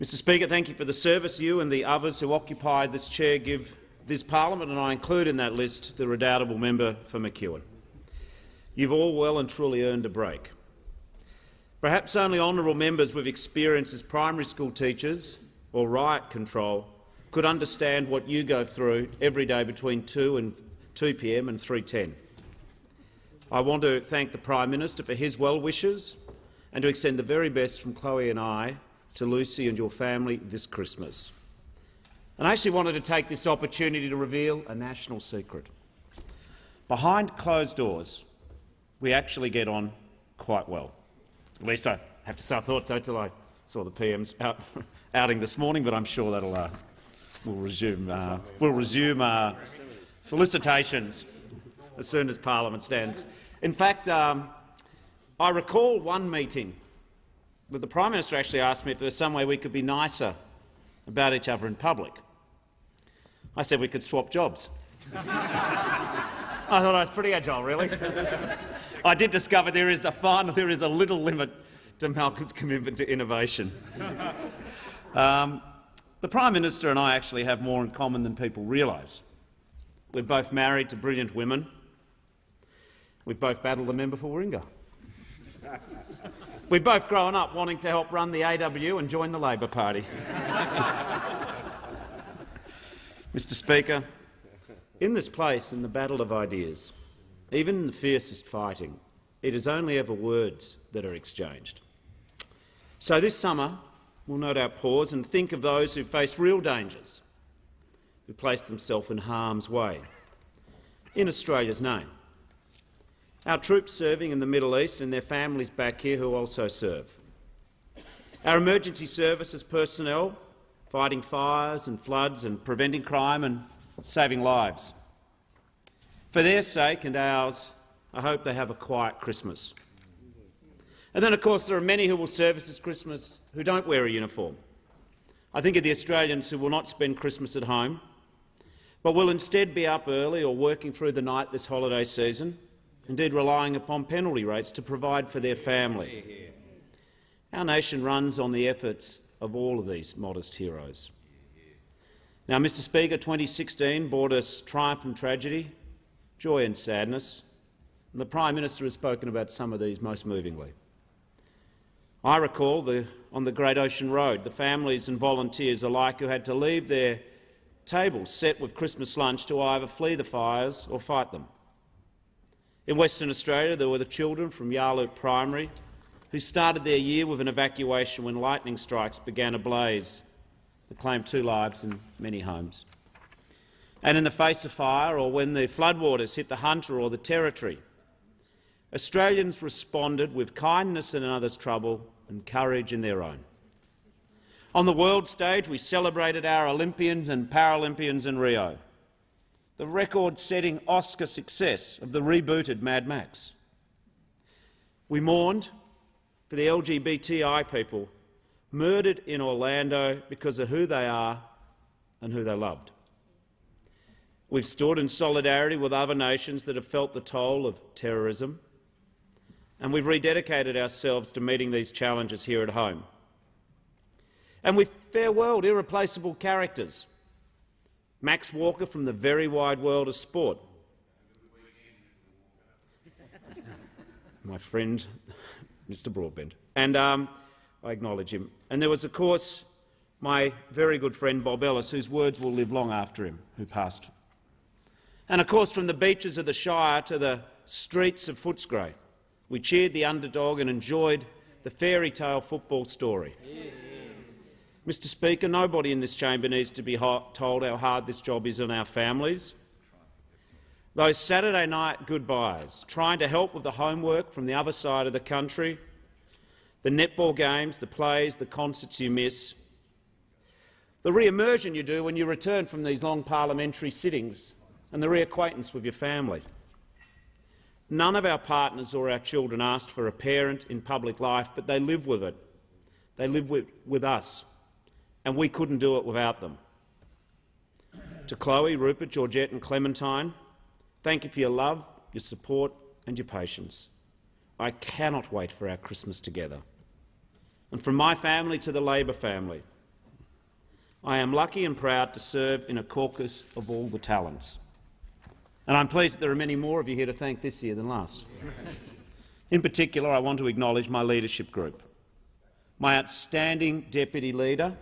Mr Speaker, thank you for the service you and the others who occupy this chair give this parliament, and I include in that list the redoubtable member for McEwen. You've all well and truly earned a break. Perhaps only honourable members with experience as primary school teachers or riot control could understand what you go through every day between 2 p.m. and 3:10. I want to thank the Prime Minister for his well wishes and to extend the very best from Chloe and I to Lucy and your family this Christmas. And I actually wanted to take this opportunity to reveal a national secret. Behind closed doors, we actually get on quite well. At least I have to say I thought so till I saw the PM's outing this morning, but I'm sure that'll we'll resume felicitations as soon as Parliament stands. In fact, I recall one meeting that the Prime Minister actually asked me if there was some way we could be nicer about each other in public. I said we could swap jobs. I thought I was pretty agile, really. I did discover there is a little limit to Malcolm's commitment to innovation. The Prime Minister and I actually have more in common than people realise. We're both married to brilliant women. We've both battled the member for Warringah. We've both grown up wanting to help run the AW and join the Labor Party. Mr Speaker, in this place, in the battle of ideas, even in the fiercest fighting, it is only ever words that are exchanged. So this summer, we'll no doubt pause and think of those who face real dangers, who place themselves in harm's way, in Australia's name. Our troops serving in the Middle East and their families back here who also serve. Our emergency services personnel fighting fires and floods and preventing crime and saving lives. For their sake and ours, I hope they have a quiet Christmas. And then, of course, there are many who will service this Christmas who don't wear a uniform. I think of the Australians who will not spend Christmas at home, but will instead be up early or working through the night this holiday season, indeed relying upon penalty rates to provide for their family. Our nation runs on the efforts of all of these modest heroes. Now, Mr Speaker, 2016 brought us triumph and tragedy, joy and sadness, and the Prime Minister has spoken about some of these most movingly. I recall on the Great Ocean Road, the families and volunteers alike who had to leave their tables set with Christmas lunch to either flee the fires or fight them. In Western Australia, there were the children from Yarloop Primary who started their year with an evacuation when lightning strikes began a blaze that claimed 2 lives and many homes. And in the face of fire, or when the floodwaters hit the Hunter or the Territory, Australians responded with kindness in another's trouble and courage in their own. On the world stage, we celebrated our Olympians and Paralympians in Rio, the record-setting Oscar success of the rebooted Mad Max. We mourned for the LGBTI people murdered in Orlando because of who they are and who they loved. We've stood in solidarity with other nations that have felt the toll of terrorism, and we've rededicated ourselves to meeting these challenges here at home. And we've farewelled irreplaceable characters. Max Walker from the very wide world of sport. My friend, Mr Broadbent. And I acknowledge him. And there was, of course, my very good friend Bob Ellis, whose words will live long after him, who passed. And, of course, from the beaches of the Shire to the streets of Footscray, we cheered the underdog and enjoyed the fairy tale football story. Mr Speaker, nobody in this chamber needs to be told how hard this job is on our families. Those Saturday night goodbyes, trying to help with the homework from the other side of the country, the netball games, the plays, the concerts you miss, the re-immersion you do when you return from these long parliamentary sittings, and the reacquaintance with your family. None of our partners or our children asked for a parent in public life, but they live with it. They live with us, and we couldn't do it without them. To Chloe, Rupert, Georgette and Clementine, thank you for your love, your support and your patience. I cannot wait for our Christmas together. And from my family to the Labor family, I am lucky and proud to serve in a caucus of all the talents. And I'm pleased that there are many more of you here to thank this year than last. In particular, I want to acknowledge my leadership group. My outstanding deputy leader,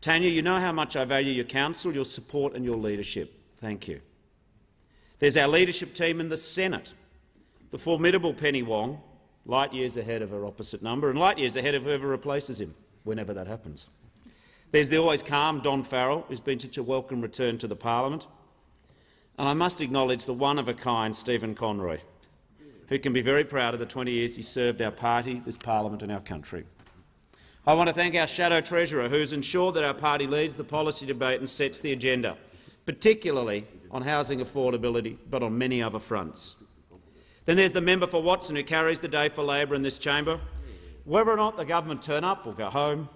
Tanya, you know how much I value your counsel, your support and your leadership. Thank you. There's our leadership team in the Senate, the formidable Penny Wong, light years ahead of her opposite number and light years ahead of whoever replaces him, whenever that happens. There's the always calm Don Farrell, who's been such a welcome return to the parliament. And I must acknowledge the one-of-a-kind Stephen Conroy, who can be very proud of the 20 years he served our party, this parliament and our country. I want to thank our Shadow Treasurer, who has ensured that our party leads the policy debate and sets the agenda, particularly on housing affordability, but on many other fronts. Then there's the member for Watson, who carries the day for Labor in this chamber, whether or not the government turn up or go home.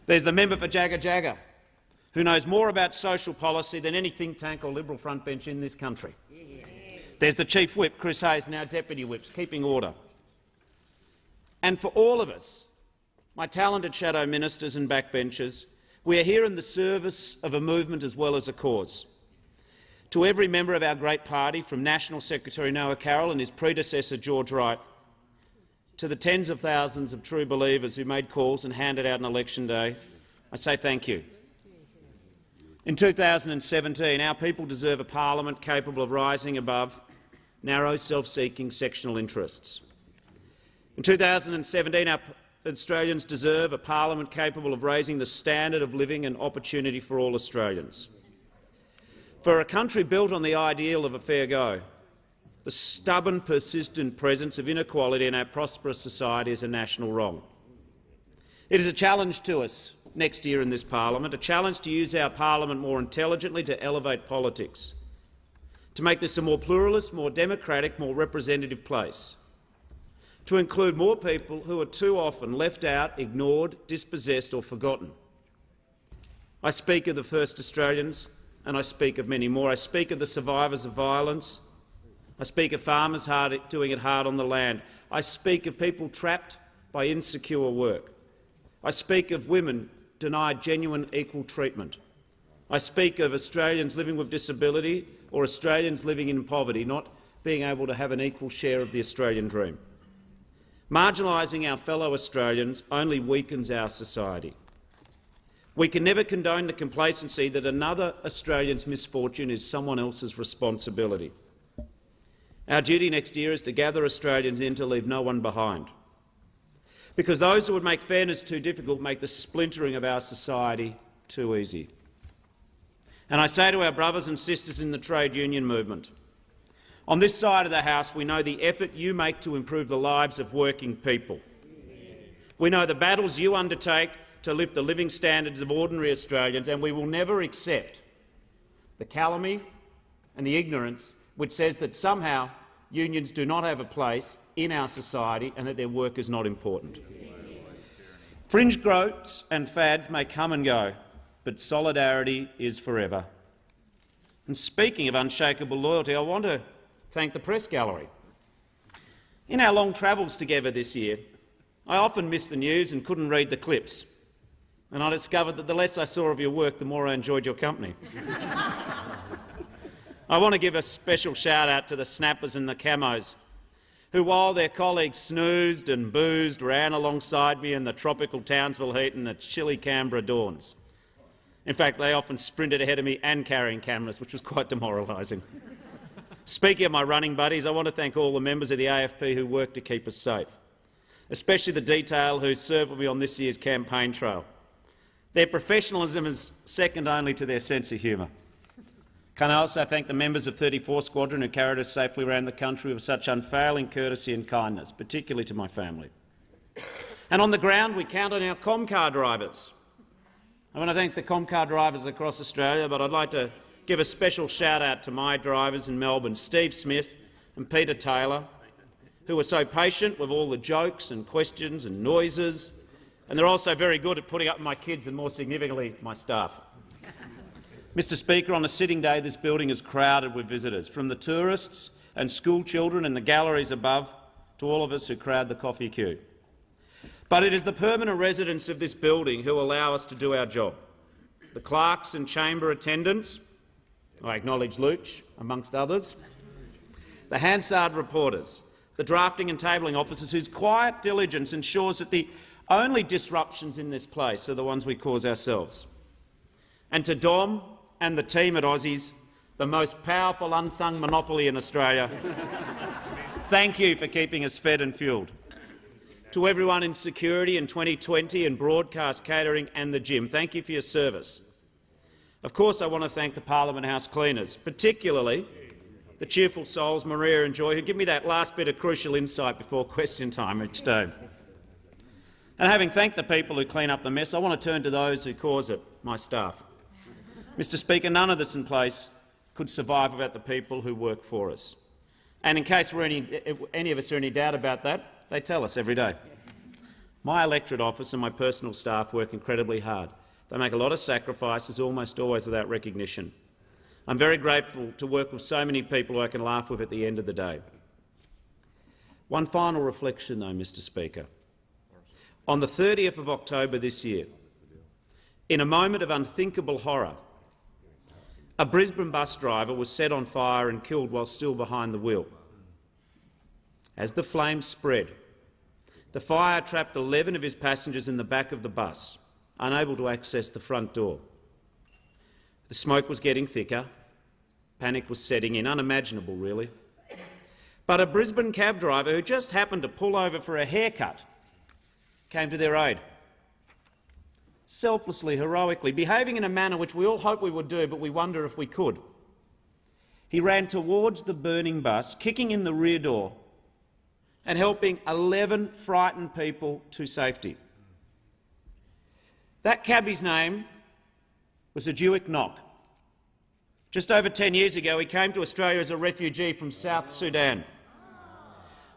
There's the member for Jagga Jagga, who knows more about social policy than any think tank or Liberal frontbench in this country. There's the Chief Whip, Chris Hayes, and our Deputy Whips, keeping order. And for all of us, my talented shadow ministers and backbenchers, we are here in the service of a movement as well as a cause. To every member of our great party, from National Secretary Noah Carroll and his predecessor George Wright, to the tens of thousands of true believers who made calls and handed out on election day, I say thank you. In 2017, our people deserve a parliament capable of rising above narrow, self-seeking sectional interests. In 2017, our Australians deserve a parliament capable of raising the standard of living and opportunity for all Australians. For a country built on the ideal of a fair go, the stubborn, persistent presence of inequality in our prosperous society is a national wrong. It is a challenge to us next year in this parliament, a challenge to use our parliament more intelligently to elevate politics, to make this a more pluralist, more democratic, more representative place, to include more people who are too often left out, ignored, dispossessed or forgotten. I speak of the First Australians, and I speak of many more. I speak of the survivors of violence. I speak of farmers doing it hard on the land. I speak of people trapped by insecure work. I speak of women denied genuine equal treatment. I speak of Australians living with disability or Australians living in poverty, not being able to have an equal share of the Australian dream. Marginalising our fellow Australians only weakens our society. We can never condone the complacency that another Australian's misfortune is someone else's responsibility. Our duty next year is to gather Australians in to leave no one behind, because those who would make fairness too difficult make the splintering of our society too easy. And I say to our brothers and sisters in the trade union movement, on this side of the House we know the effort you make to improve the lives of working people. We know the battles you undertake to lift the living standards of ordinary Australians, and we will never accept the calumny and the ignorance which says that somehow unions do not have a place in our society and that their work is not important. Fringe groups and fads may come and go, but solidarity is forever. And speaking of unshakable loyalty, I want to thank the Press Gallery. In our long travels together this year, I often missed the news and couldn't read the clips, and I discovered that the less I saw of your work, the more I enjoyed your company. I want to give a special shout-out to the snappers and the camos, who, while their colleagues snoozed and boozed, ran alongside me in the tropical Townsville heat and the chilly Canberra dawns. In fact, they often sprinted ahead of me and carrying cameras, which was quite demoralising. Speaking of my running buddies, I want to thank all the members of the AFP who work to keep us safe, especially the detail who served with me on this year's campaign trail. Their professionalism is second only to their sense of humour. Can I also thank the members of 34 Squadron who carried us safely around the country with such unfailing courtesy and kindness, particularly to my family. And on the ground, we count on our Comcar drivers. I want to thank the Comcar drivers across Australia, but I'd like to give a special shout-out to my drivers in Melbourne, Steve Smith and Peter Taylor, who were so patient with all the jokes and questions and noises, and they're also very good at putting up with my kids and, more significantly, my staff. Mr Speaker, on a sitting day, this building is crowded with visitors, from the tourists and school children in the galleries above to all of us who crowd the coffee queue. But it is the permanent residents of this building who allow us to do our job. The clerks and chamber attendants, I acknowledge Luch, amongst others, the Hansard reporters, the drafting and tabling officers whose quiet diligence ensures that the only disruptions in this place are the ones we cause ourselves. And to Dom and the team at Aussies, the most powerful unsung monopoly in Australia, thank you for keeping us fed and fuelled. To everyone in security in 2020 and broadcast catering and the gym, thank you for your service. Of course, I want to thank the Parliament House cleaners, particularly the cheerful souls Maria and Joy, who give me that last bit of crucial insight before question time each day. And having thanked the people who clean up the mess, I want to turn to those who cause it, my staff. Mr Speaker, none of this in place could survive without the people who work for us. And in case any of us are in any doubt about that, they tell us every day. My electorate office and my personal staff work incredibly hard. They make a lot of sacrifices, almost always without recognition. I'm very grateful to work with so many people who I can laugh with at the end of the day. One final reflection, though, Mr Speaker. On the 30th of October this year, in a moment of unthinkable horror, a Brisbane bus driver was set on fire and killed while still behind the wheel. As the flames spread, the fire trapped 11 of his passengers in the back of the bus, unable to access the front door. The smoke was getting thicker. Panic was setting in, unimaginable really. But a Brisbane cab driver who just happened to pull over for a haircut came to their aid. Selflessly, heroically, behaving in a manner which we all hope we would do, but we wonder if we could. He ran towards the burning bus, kicking in the rear door and helping 11 frightened people to safety. That cabbie's name was Ajuik Nok. Just over 10 years ago, he came to Australia as a refugee from South Sudan.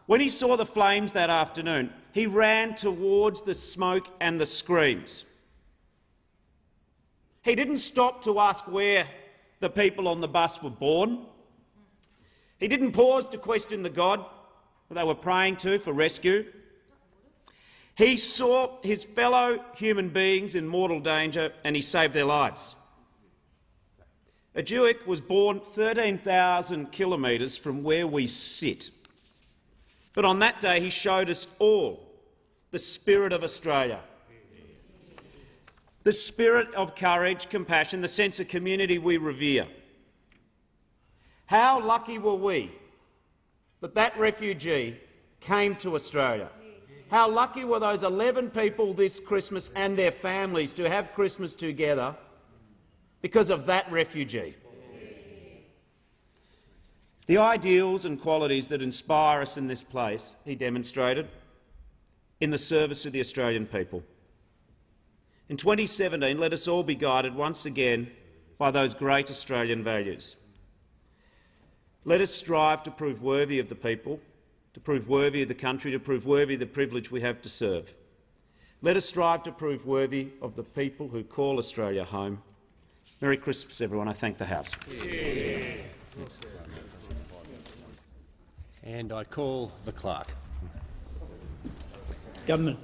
When he saw the flames that afternoon, he ran towards the smoke and the screams. He didn't stop to ask where the people on the bus were born. He didn't pause to question the God that they were praying to for rescue. He saw his fellow human beings in mortal danger and he saved their lives. Ajuik was born 13,000 kilometres from where we sit. But on that day he showed us all the spirit of Australia. The spirit of courage, compassion, the sense of community we revere. How lucky were we that refugee came to Australia? How lucky were those 11 people this Christmas and their families to have Christmas together because of that refugee? The ideals and qualities that inspire us in this place, he demonstrated in the service of the Australian people. In 2017, let us all be guided once again by those great Australian values. Let us strive to prove worthy of the people, to prove worthy of the country, to prove worthy of the privilege we have to serve. Let us strive to prove worthy of the people who call Australia home. Merry Christmas, everyone. I thank the House. Yeah. And I call the clerk. Government.